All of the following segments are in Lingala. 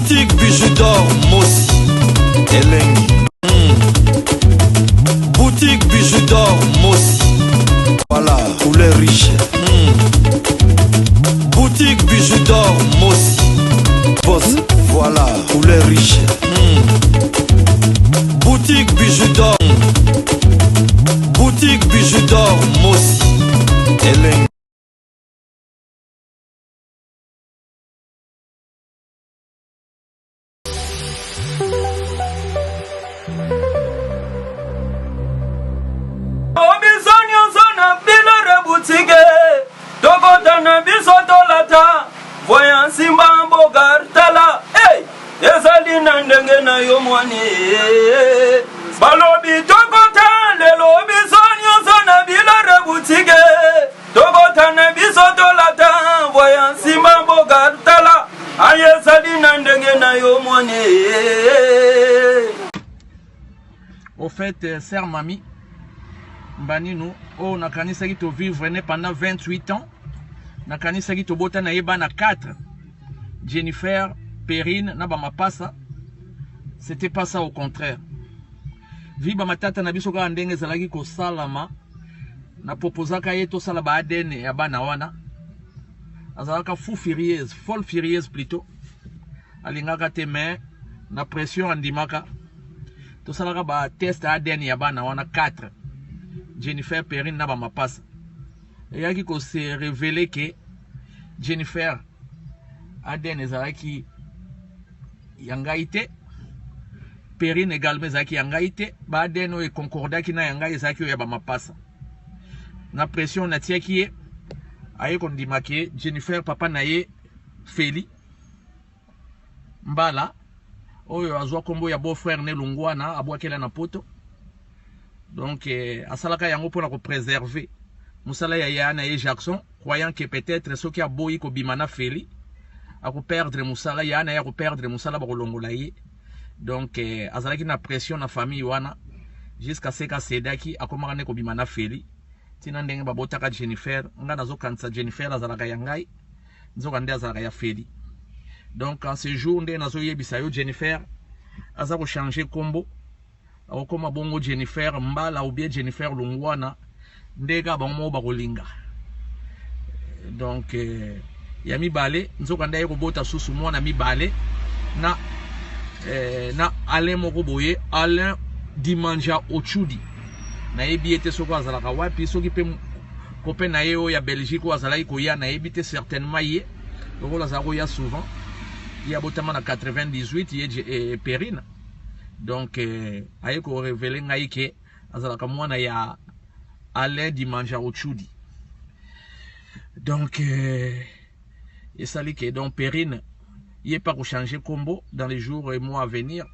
Boutique Bijoux d'Or Mossi Elengi. Boutique Bijoux d'Or Mossi. Voilà, couleur riche. Boutique Bijoux d'Or Mossi. Boss, voilà, couleur riche. Boutique Bijoux d'Or. Boutique Bijoux d'Or Mossi Elengi. Voyant Simba Bogartala, hey, Esalina Ndengena Yomwani, Balobi Tokota, le Lobi Sonyo Sona Bila Boutique, Tokota Nebisotolata, voyant Simba Bogartala, Ayesalina Ndengena Yomwani. Au fait, sœur Mami, Baninu, on a kanisa qui te vivre pendant 28 ans. Na kanisa ki tobota na yeba na 4 Jennifer Perrine na ba mapasa. C'était pas ça, au contraire. Viba matata na biso ka ndenge zalaki ko salama na proposaka ye to sala ba ADN ya bana wana. Azalaka fou furieuse, folle furieuse plutôt. Alingaka te mais na pression andimaka. To salaka ba test ADN ya bana wana 4 Jennifer Perrine na ba mapasa. Il y a qui s'est révélé que Jennifer ADN ezalaki yangaite, Perrine également ezalaki yangaite, ba ADN e concordaki na yangai ezalaki ya ba mapasa. Na pression na tiaki ye aye kondimaki Jennifer papa na ye Feli Mbala oyo azwa kombo ya beau frère ne Lungwana abwakela na poto. Donc asalaka yango pona ko préserver Moussala Yana et Jackson, croyant que peut-être ce qui a beau ko bimana Feli, à perdre Moussala Yana et à perdre Moussala Barolongolaye. Donc, azalaki na pression na famille wana, jusqu'à ce que Sedaki a commandé ko bimana Feli. Tinandenge babotaka Jennifer, nga nazo kansa Jennifer azalaka yangai, nzo kande azalaka ya Feli. Donc, en ce jour, nde nazo yebisayo Jennifer, azako changer combo, a koma bongo Jennifer Mbala ou bien Jennifer Lungwana. Ndega bango bakolinga. Donc ya mibale nzoka ndaye ko bota susu mwana mibale na Alain moko boye Alain Dimanja Ochudi na yebi ete soko azalaka wapi soki pe kope na ye o ya Belgique o azalaki ko ya na yebi te certainement ye lokola azako ya souvent ya botama na 98 ye Perrine. Donc aye ko révéler ngai ke azalaka mwana ya Alain Dimanja Ochudi. Donc, et ça dit que donc Perrine, il n'est pas pour changer combo dans les jours et mois à venir.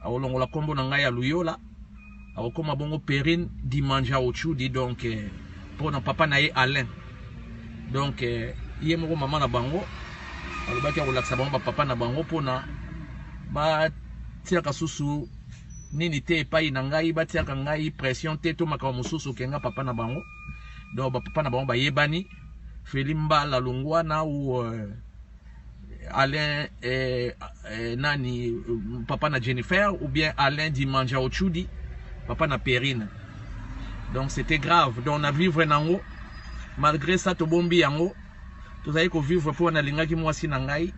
Alors, on la combo n'a ya Luyola. Alors, comme bongo Perrine Dimanja Ochudi, donc, pour notre papa naïe Alain. Donc, il est mon maman na bango. Alors, bah, qui a relaxé bango, papa na bango pour na, bah, tiens, kasusu. Nini te epai na ngai batiaka ngai pression te to makambo mosusu kenga papa na bango. Donc papa na bango bayebani Feli Mbala Lungwana ou Alain nani papa na Jennifer ou bien Alain Dimanja Ochudi papa na Perrine. Donc c'était grave. Donc on a vivre nango malgré ça to bombi yango tozali ko vivre pour na lingaki mwasi na ngai.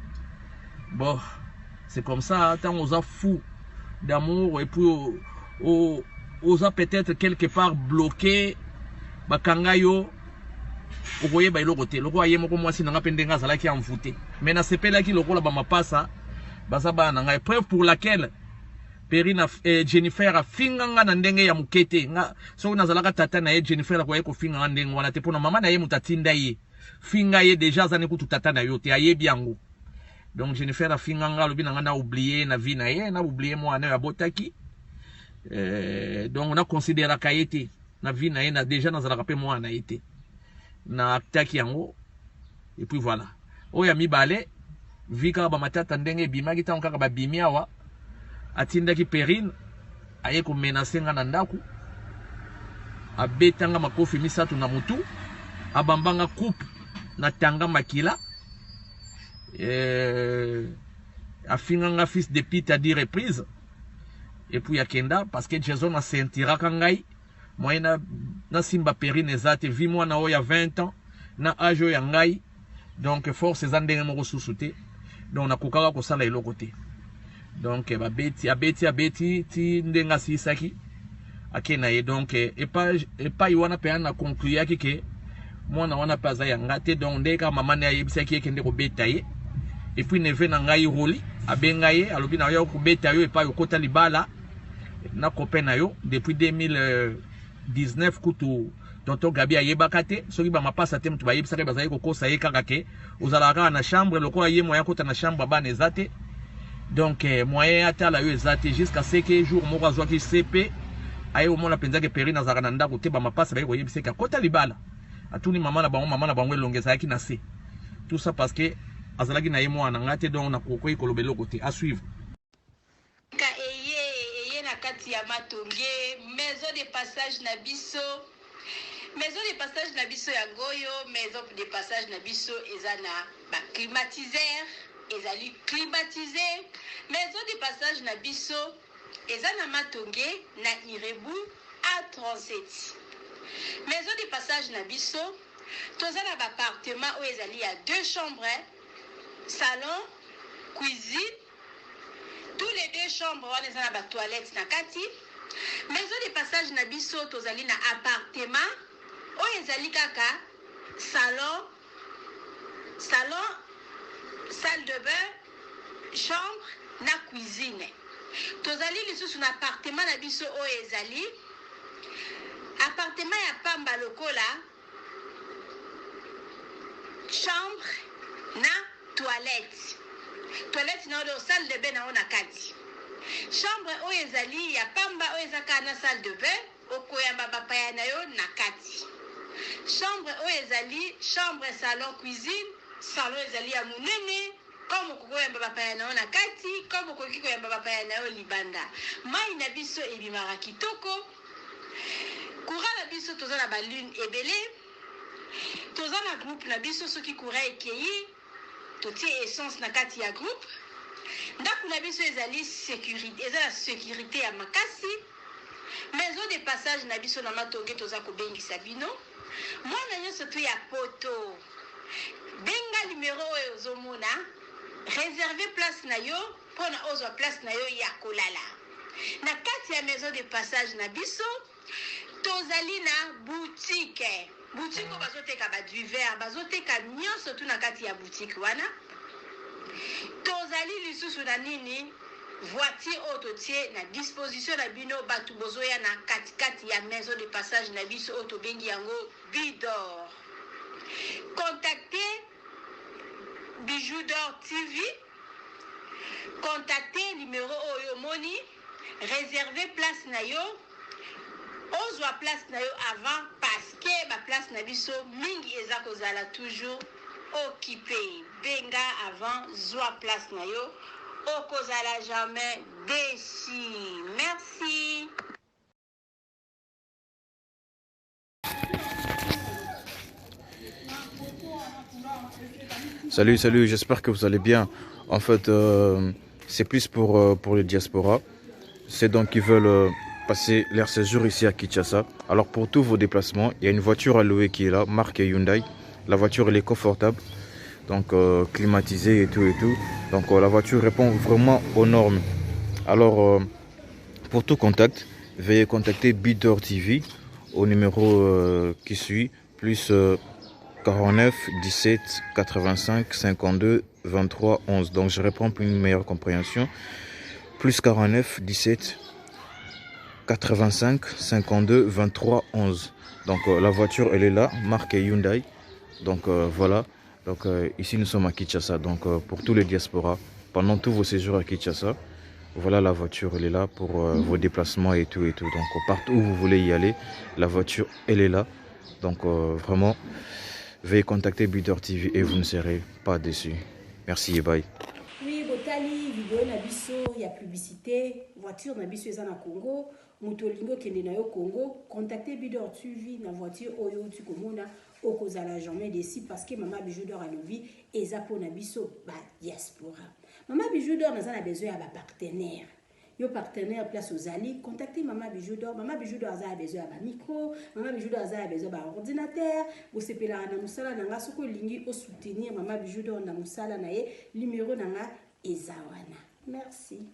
Bon, c'est comme ça tant on a fou d'amour et puis osa peut-être quelque part bloqué bakangayo okoye ba iloko te loko ayemo ko mwasi nanga pendenga zalaki envoûté mais na sepela ki lokola ba mapasa baza ba nanga preuve pour laquelle Perrine Jennifer a finganga na ndenge ya mukete nga so na zalaka tata na ye Jennifer ko ye ko finga ndenge wana te pona mama na ye mutatinda ye finga ye déjà zane kutu tata na yo te ayebi yango. Donc Jennifer a finganga lobi nanga na oublier na vie na ye na oublier moi na botaki. Donc on a considéré kaité na vie na ye na déjà na zalaka pe moi na été na aktaki yango et puis voilà oya mibale vika ba matata ndenge bimaki ta kaka ba bimia wa atindaki Perrine aye ko menacer nga na ndaku abetanga makofi misatu na mutu abambanga coupe na tanga makila afinganga fils de pite à 10 reprises. Et puis yakenda parce que Jason a sentira kangai moi na simba perine zate vi moi na oya 20 ans na âge ya ngai donc force ezandenge moko susute donc na kokaka ko sala eloko te donc abeti ti ndenga sisaki akena ye donc epa iwana pe na conclure ke mwana wana paza ya ngate donc ndeka mama ne ayebisaki ekende ko beta ye et puis neve na ngai roli abenga ye alobi na yo ko beta yo epa yo kota libala na copain na yo depuis 2019 kutu tonton Gabi ayebaka te soki ba mapasa te mutu bayebisaka bazali kokosa ye kaka ke ozalaka na chambre lokola ye moyen kota na chambre bana ezate donc moyen atala yo ezate jusqu'à ce que jour moko azwaki CP aye omona penza ke Perrine azalaka na ndako te ba mapasa baye koyebisaka kota libala atuni mama na bango elongeza yaki na se tout ça parce que azalaki na ye mwana ngate donc na kokoyi kolobelo kote à suivre. Ya matonge maison de passage na biso ya ngoyo maison de passage na biso ezana ba climatiseur ezali climatisé maison de passage na biso ezana matonge na Irebu A37 maison de passage na biso tozana ba appartement où ezali ya 2 chambres salon cuisine. Tous les 2 chambres, on est dans la toilette na kati. Maison de passage na biso tozali na appartement. O ezali kaka salon, salle de bain, chambre na cuisine. Tozali lisusu na appartement na biso o ezali appartement ya pamba lokola chambre na toilette. Toilette na do salle de bain na ona kati. Chambre o ezali ya pamba o ezaka na salle de bain okoyamba bapaya na yo na kati. Chambre o ezali chambre salon cuisine salon ezali ya munene comme okoyamba bapaya na yo na kati comme okoki koyamba bapaya na yo libanda. Mai na biso ebimaka kitoko. Courant na biso toza na ba lune ebele. Toza na groupe na biso soki courant ekeyi totie essence na kati ya groupe ndako na biso ezali sécurité ezala sécurité ya makasi maison de passage na biso na matonge toza kobengisa bino mwana nyonso to ya poto benga numéro oyo ozomona réserver place na yo mpona ozwa place na yo ya kolala na kati ya maison de passage na biso tozali na boutique boutique bazoteka ba du verre bazoteka nyonso tu na kati ya boutique wana tozali lisusu na nini voiture autotie na disposition na bino batu bozoya na kati ya maison de passage na biso auto bengi yango Bidor. Contactez Bijou d'Or TV, contactez numéro oyo moni, réservez place na yo. Ozwa place na yo avant parce que ma place na biso mingi eza kozala toujours occupé. Benga avant zwa place na yo okozala jamais déçu. Merci. Salut, j'espère que vous allez bien. En fait, c'est plus pour les diasporas. C'est donc qui veulent passer leur séjour ici à Kinshasa. Alors pour tous vos déplacements, il y a une voiture à louer qui est là, marque Hyundai. La voiture elle est confortable, donc climatisée et tout. Donc la voiture répond vraiment aux normes. Alors pour tout contact, veuillez contacter Bidor TV au numéro qui suit, plus 49 17 85 52 23 11. Donc je réponds pour une meilleure compréhension. Plus 49 17 85 52 23 11. Donc la voiture elle est là, marque Hyundai. Donc voilà. Donc ici nous sommes à Kinshasa. Donc pour tous les diasporas, pendant tous vos séjours à Kinshasa, voilà la voiture elle est là pour vos déplacements et tout. Donc partout où vous voulez y aller, la voiture elle est là. Donc vraiment, veuillez contacter Bidor TV et vous ne serez pas déçus. Merci et bye. Oui, botali vidéo na biso ya publicité, voiture na biso eza na Congo, moto lingo kende na yo Congo, contactez Bidor TV na voiture oyo tu komona okozala jamais déçu parce que Maman Bijou d'Or alobi eza pona biso ba diaspora. Maman Bijou d'Or naza na besoin ya ba partenaire. Yo partenaire place aux alliés, contactez Maman Bijou d'Or. Maman Bijou d'Or a besoin d'un micro, Maman Bijou d'Or a besoin d'un ordinateur. Vous savez là na musala nanga soko lingi au soutenir Maman Bijou d'Or na musala na ye numéro nanga ezawana. Merci.